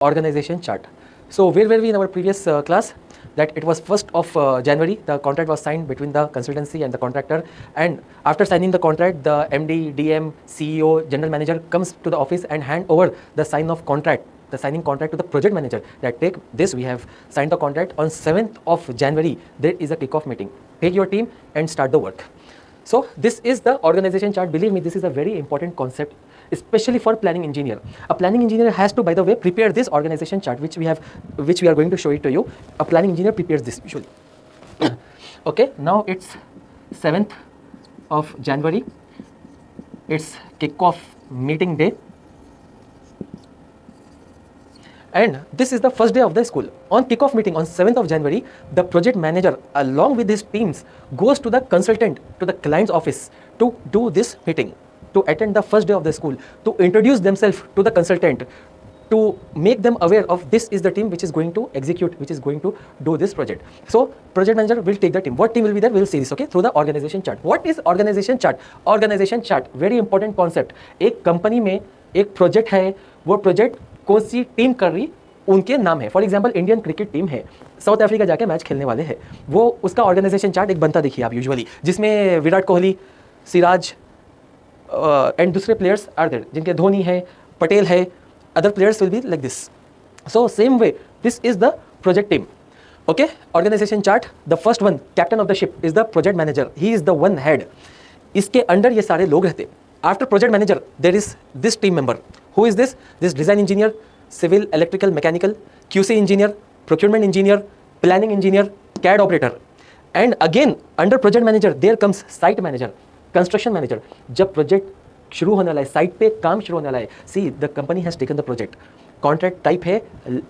organization chart. So where were we in our previous class? That it was 1st of January, the contract was signed between the consultancy and the contractor, and after signing the contract, the MD, DM, CEO, general manager comes to the office and hand over the signing contract to the project manager, that take this, we have signed the contract. On 7th of January, there is a kickoff meeting. Take your team and start the work. So this is the organization chart. Believe me, this is a very important concept, especially for planning engineer. A planning engineer has to, by the way, prepare this organization chart, which we are going to show it to you. A planning engineer prepares this usually. Okay, now it's 7th of January. It's kickoff meeting day. And this is the first day of the school. On kickoff meeting on 7th of January, the project manager along with his teams goes to the consultant, to the client's office to do this meeting, to attend the first day of the school, to introduce themselves to the consultant, to make them aware of this is the team which is going to execute, which is going to do this project. So project manager will take the team. What team will be there? We will see this, okay, through the organization chart. What is organization chart? Organization chart, very important concept. एक company में एक project है, वो project कौन सी team कर रही, उनके नाम है. For example Indian cricket team है, साउथ अफ्रीका जाके मैच खेलने वाले हैं, वो उसका ऑर्गेनाइजेशन चार्ट एक बनता देखिए आप यूजुअली, जिसमें विराट कोहली, सिराज एंड दूसरे प्लेयर्स आर देयर, जिनके धोनी है, पटेल है, other players will be like this. So same way this is the project team. Okay, organisation chart. The first one, captain of the ship, is the project manager. He is the one head. इसके under ये सारे लोग रहते. After project manager, there is this team member. Who is this? This design engineer, civil, electrical, mechanical, QC engineer, procurement engineer, planning engineer, CAD operator. And again, under project manager, there comes site manager, construction manager. जब project शुरू होने वाला है, site पे काम शुरू होने वाला है, see the company has taken the project. Contract type है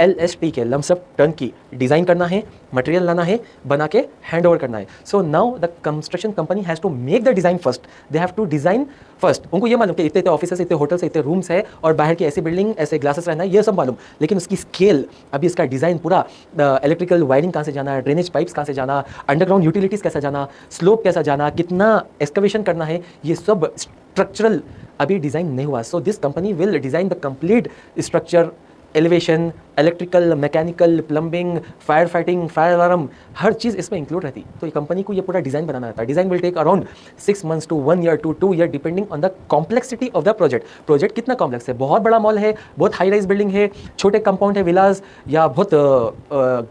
LST के, लमसम टर्न की. डिज़ाइन करना है, मटेरियल लाना है, बना के हैंड ओवर करना है. So now the construction company has to make the design first. They have to design first. उनको ये मालूम कि इतने ऑफिस, इतने होटल्स, इतने रूम्स है और बाहर की ऐसी बिल्डिंग, ऐसे ग्लासेस रहना है, ये सब मालूम. लेकिन उसकी स्केल, अभी इसका डिज़ाइन पूरा, इलेक्ट्रिकल वायरिंग कहाँ से जाना है, ड्रेनेज पाइप्स कहाँ से जाना, अंडरग्राउंड यूटिलिटीज़ कैसा जाना, स्लोप कैसा जाना, कितना एक्सकवेशन करना है, ये सब स्ट्रक्चरल अभी डिज़ाइन नहीं हुआ. So this company will design the complete structure, elevation, electrical, mechanical, plumbing, fire fighting, fire alarm, हर चीज़ इसमें इंक्लूड रहती. तो ये कंपनी को ये पूरा डिज़ाइन बनाना रहता है. Design will take around 6 months to 1 year to 2 year depending on the complexity of the project. Project कितना कॉम्प्लेक्स है, बहुत बड़ा मॉल है, बहुत हाई राइज बिल्डिंग है, छोटे कंपाउंड है, विलास, या बहुत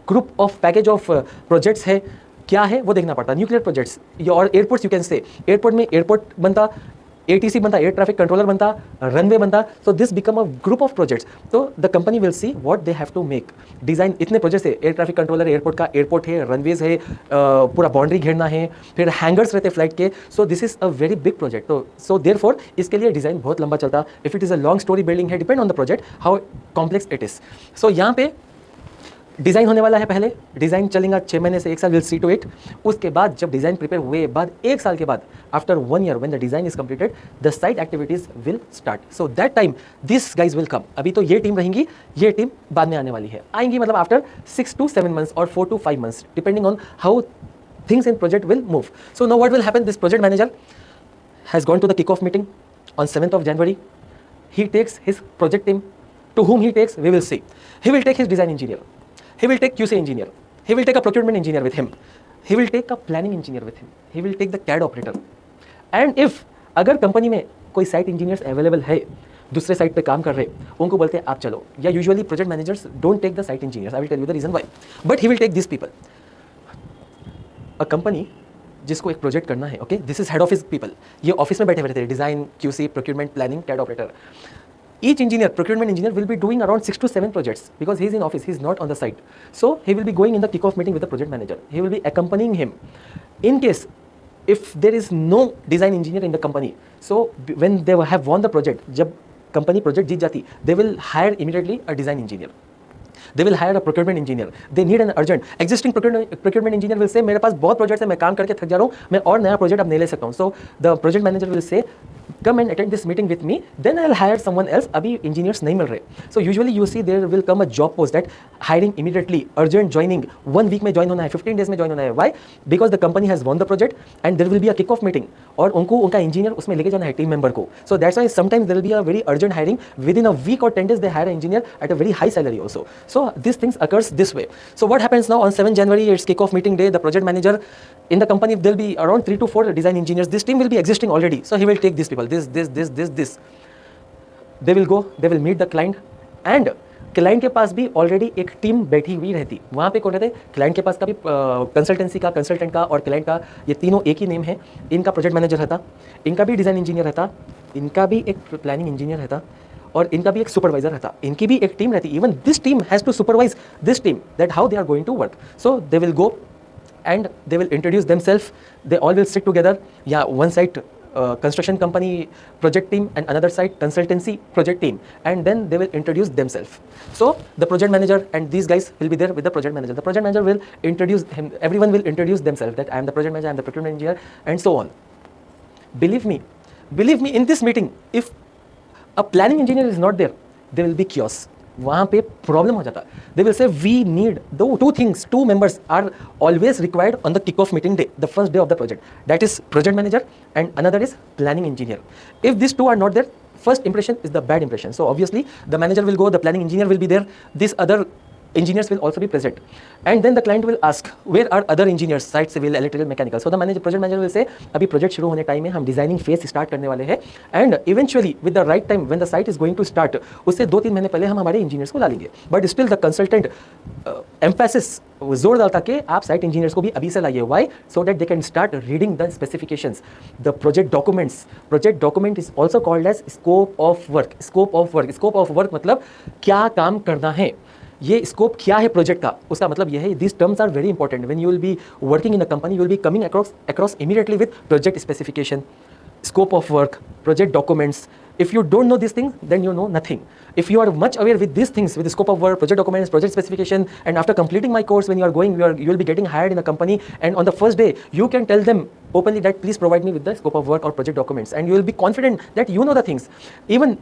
group of package of projects है, क्या है वो देखना पड़ता है. न्यूक्लियर प्रोजेक्ट्स और airports, you can say airport में एयरपोर्ट बनता, ATC बनता, एयर ट्रैफिक कंट्रोलर बनता, रनवे बनता. So this become a group of projects. तो the company will see what they have to make. Design इतने प्रोजेक्ट्स है, air traffic controller, airport का airport है, रनवेज है, पूरा बाउंड्री घेरना है, फिर हैंगर्स रहते फ्लाइट के. So this is a very big project. तो सो देयरफॉर इसके लिए डिज़ाइन बहुत लंबा चलता. If it is a long storey building है, depend on the project how complex it is. So यहाँ पे डिज़ाइन होने वाला है. पहले डिज़ाइन चलेगा 6 महीने से 1 साल, विल सी टू इट. उसके बाद जब डिज़ाइन प्रिपेयर हुए बाद 1 साल के बाद, after 1 year when the design is completed, the site activities will start. So that time this guys will come. अभी तो ये टीम रहेंगी, ये टीम बाद में आने वाली है. आएंगी मतलब आफ्टर 6 to 7 months और 4 to 5 months depending on how things in project will move. So now what will happen, this project manager has gone to the kick off meeting on 7th of January. He takes his project team, to whom he takes, we will see. He will take his design engineer. He will take QC engineer. He will take a procurement engineer with him. He will take a planning engineer with him. He will take the CAD operator. And if अगर company में कोई site engineers available है, दूसरे site पे काम कर रहे, उनको बोलते हैं आप चलो. या usually project managers don't take the site engineers. I will tell you the reason why, but he will take this people. A company जिसको एक प्रोजेक्ट करना है, okay, this is head office people. ये ऑफिस में बैठे हुए रहते हैं, design, QC, procurement, planning, CAD operator. Each engineer, procurement engineer, will be doing around 6 to 7 projects because he is in office, he is not on the site. So he will be going in the kickoff meeting with the project manager. He will be accompanying him. In case if there is no design engineer in the company, so when they have won the project, जब company project जीत जाती, they will hire immediately a design engineer. They will hire a procurement engineer. They need an urgent. Existing procurement engineer will say मेरे पास बहुत project है, मैं काम करके थक जा रहा हूँ, मैं और नया प्रोजेक्ट अब नहीं ले सकता हूँ. So the project manager will say come and attend this meeting with me, then I'll hire someone else. अभी engineers नहीं मिल रहे. So usually you see there will come a job post that hiring immediately, urgent joining, 1 week में join होना है, 15 days में join होना है. Why? Because the company has won the project and there will be a kick-off meeting और उनको उनका engineer उसमें लेके जाना है team member को. So that's why sometimes there will be a very urgent hiring. Within a week or 10 days they hire an engineer at a very high salary also. So these things occurs this way. So what happens now on 7 January, it's kick-off meeting day. The project manager in the company, there will be around 3 to 4 design engineers. This team will be existing already. So he will take these people, this. They will go, they will meet the client and client के पास भी already एक team बैठी हुई रहती. वहाँ पे कौन रहते? क्लाइंट के पास का भी कंसल्टेंसी का, कंसल्टेंट का और क्लाइंट का, ये तीनों एक ही नेम है. इनका प्रोजेक्ट मैनेजर रहता, इनका भी डिज़ाइन इंजीनियर रहता, इनका भी एक प्लानिंग इंजीनियर रहता और इनका भी एक सुपरवाइजर रहता. इनकी भी एक टीम रहती. Even this team has to supervise this team that how they are going to work. So they will go and they will introduce themselves. They all will sit together. Yeah, one side construction company project team and another side consultancy project team, and then they will introduce themselves. So the project manager and these guys will be there with the project manager. The project manager will introduce him. Everyone will introduce themselves that I am the project manager, I am the procurement engineer, and so on. Believe me, in this meeting, if a planning engineer is not there, there will be chaos. वहाँ पे problem हो जाता. They will say we need two things. 2 members are always required on the kick-off meeting day, the first day of the project. That is project manager and another is planning engineer. If these 2 are not there, first impression is the bad impression. So obviously the manager will go, the planning engineer will be there, these other engineers will also be present, and then the client will ask where are other engineers, site civil, electrical, mechanical. So the project manager will say अभी project शुरू होने time में हम designing phase start करने वाले हैं and eventually with the right time when the site is going to start, उससे 2-3 महीने पहले हम हमारे इंजीनियर्स को ला लेंगे. But still the consultant emphasis जोर डालता कि आप साइट इंजीनियर्स को भी अभी से लाइए. Why? So that they can start reading the specifications, the project documents. Project document is also called as scope of work. Scope of work मतलब क्या काम करना है, ये स्कोप क्या है प्रोजेक्ट का, उसका मतलब यह है. This terms are very important. When you will be working in a company, you will be coming across immediately with project specification, scope of work, project documents. If you don't know these things, then you know nothing. If you are much aware with these things, with the scope of work, project documents, project specification, and after completing my course, when you are going, you will be getting hired in a company, and on the first day, you can tell them openly that please provide me with the scope of work or project documents, and you will be confident that you know the things. Even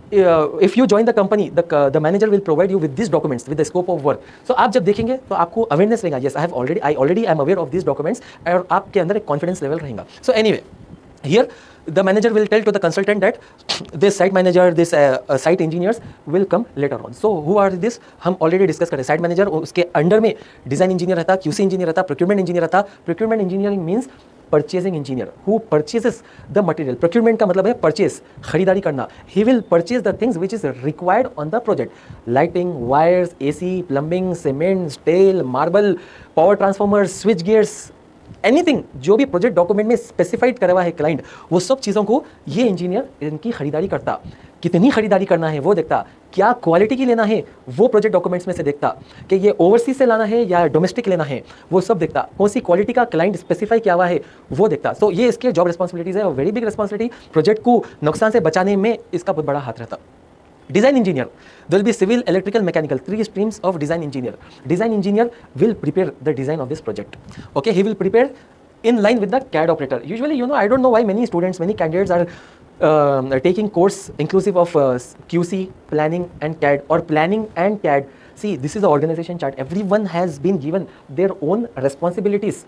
if you join the company, the manager will provide you with these documents, with the scope of work. So आप जब देखेंगे तो आपको awareness रहेगा. Yes, I already am aware of these documents, और आपके अंदर एक confidence level रहेगा. So anyway, here the manager will tell to the consultant that this site manager, this site engineers will come later on. So who are this? हम already discuss करें. Site manager, उसके under में design engineer रहता, QC engineer रहता, procurement engineer रहता. Procurement engineering means purchasing engineer who purchases the material. Procurement का मतलब है परचेज, खरीदारी करना. He will purchase the things which is required on the project. Lighting, wires, AC, plumbing, cement, steel, marble, power transformer, switch gears, anything जो भी project document में specified करा हुआ है क्लाइंट, वो सब चीज़ों को ये इंजीनियर इनकी खरीदारी करता. कितनी खरीदारी करना है वो देखता, क्या क्वालिटी की लेना है वो प्रोजेक्ट डॉक्यूमेंट्स में से देखता, कि ये ओवरसीज से लाना है या डोमेस्टिक लेना है वो सब देखता, कौन सी क्वालिटी का क्लाइंट स्पेसिफाई किया हुआ है वो देखता. सो ये इसके जॉब रिस्पॉन्सिबिलिटीज है, वेरी बिग रिस्पॉन्सिबिलिटी. प्रोजेक्ट को नुकसान से बचाने में इसका बहुत बड़ा हाथ रहता. Design engineer, there will be civil, electrical, mechanical, 3 streams of design engineer. Design engineer will prepare the design of this project. Okay, he will prepare in line with the CAD operator. Usually, I don't know why many students, many candidates are taking course inclusive of QC, planning and CAD, or planning and CAD. See, this is the organization chart. Everyone has been given their own responsibilities.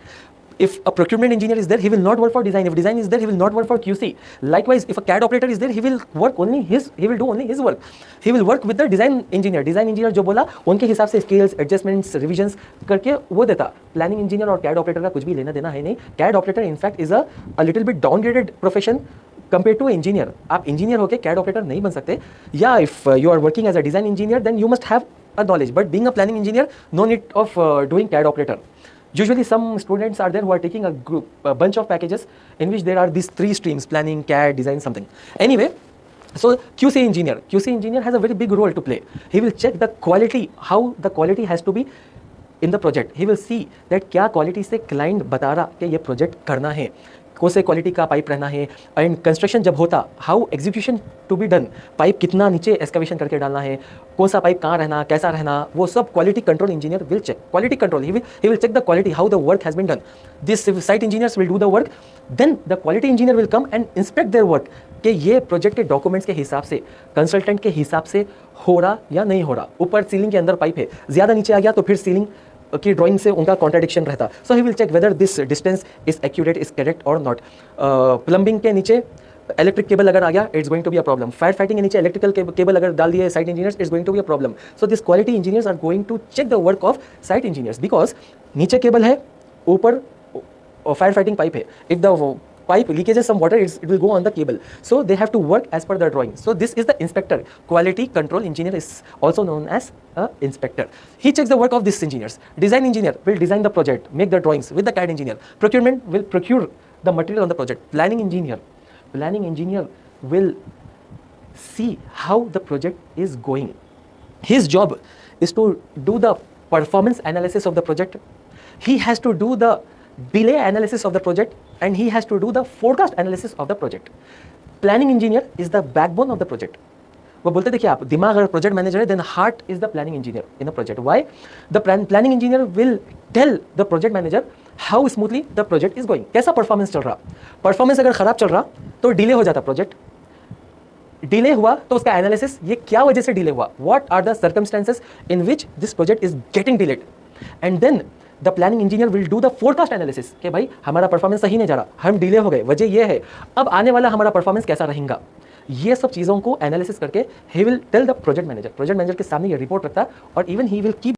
If a procurement engineer is there, he will not work for design. If design is there, he will not work for QC. Likewise, if a CAD operator is there, he will do only his work. He will work with the design engineer. Design engineer जो बोला उनके हिसाब से scales, adjustments, revisions करके वो देता. Planning engineer और CAD operator का कुछ भी लेना देना है नहीं. CAD operator in fact is a little bit downgraded profession compared to engineer. आप engineer होके CAD operator नहीं बन सकते. Yeah, if you are working as a design engineer, then you must have a knowledge. But being a planning engineer, no need of doing CAD operator. Usually some students are there who are taking a bunch of packages in which there are these 3 streams: planning, CAD, design, something. Anyway, so QC engineer has a very big role to play. He will check the quality, how the quality has to be in the project. He will see that क्या quality से client बता रहा कि ये project करना है, कौन से क्वालिटी का पाइप रहना है. एंड कंस्ट्रक्शन जब होता, how execution to be done, pipe कितना नीचे एक्सकवेशन करके डालना है, कौन सा पाइप कहाँ रहना, कैसा रहना, वो सब quality control engineer will check. Quality control, he will check the quality, how the work has been done. This site engineers will do the work, then the quality engineer will come and inspect their work. कि ये project के documents के हिसाब से, consultant के हिसाब से हो रहा या नहीं हो रहा। ऊपर सीलिंग के अंदर पाइप है, ज़्यादा नीचे आ गया तो फिर सीलिंग की ड्राइंग से उनका कॉन्ट्राडिक्शन रहता। So he will check whether this distance is accurate, is correct और नॉट। प्लम्बिंग के नीचे इलेक्ट्रिक केबल अगर आ गया, it's going to be a problem. Fire fighting के नीचे इलेक्ट्रिकल केबल अगर डाल दिए site engineers, it's going to be a problem. So this quality engineers are going to check the work of site engineers, because नीचे cable है, ऊपर fire fighting pipe है। If the pipe leakages some water, it will go on the cable, so they have to work as per the drawing. So this is the inspector. Quality control engineer is also known as a inspector. He checks the work of these engineers. Design engineer will design the project, make the drawings with the CAD engineer. Procurement will procure the material on the project. Planning engineer will see how the project is going. His job is to do the performance analysis of the project. He has to do the delay analysis of the project, and he has to do the forecast analysis of the project. Planning engineer is the backbone of the project. वो बोलते देखिए आप, दिमाग अगर project manager है, then heart is the planning engineer in a project. Why? The planning engineer will tell the project manager how smoothly the project is going. कैसा performance चल रहा, परफॉर्मेंस अगर खराब चल रहा तो डिले हो जाता प्रोजेक्ट, डिले हुआ तो उसका एनालिसिस, ये क्या वजह से डिले हुआ, what are the circumstances in which this project is getting delayed, and then the planning engineer will do the forecast analysis कि भाई हमारा परफॉर्मेंस सही नहीं जा रहा, हम डिले हो गए, वजह ये है, अब आने वाला हमारा परफॉर्मेंस कैसा रहेगा। ये सब चीज़ों को एनालिसिस करके he will tell the project manager के सामने ये रिपोर्ट रखता है, और इवन ही विल कीप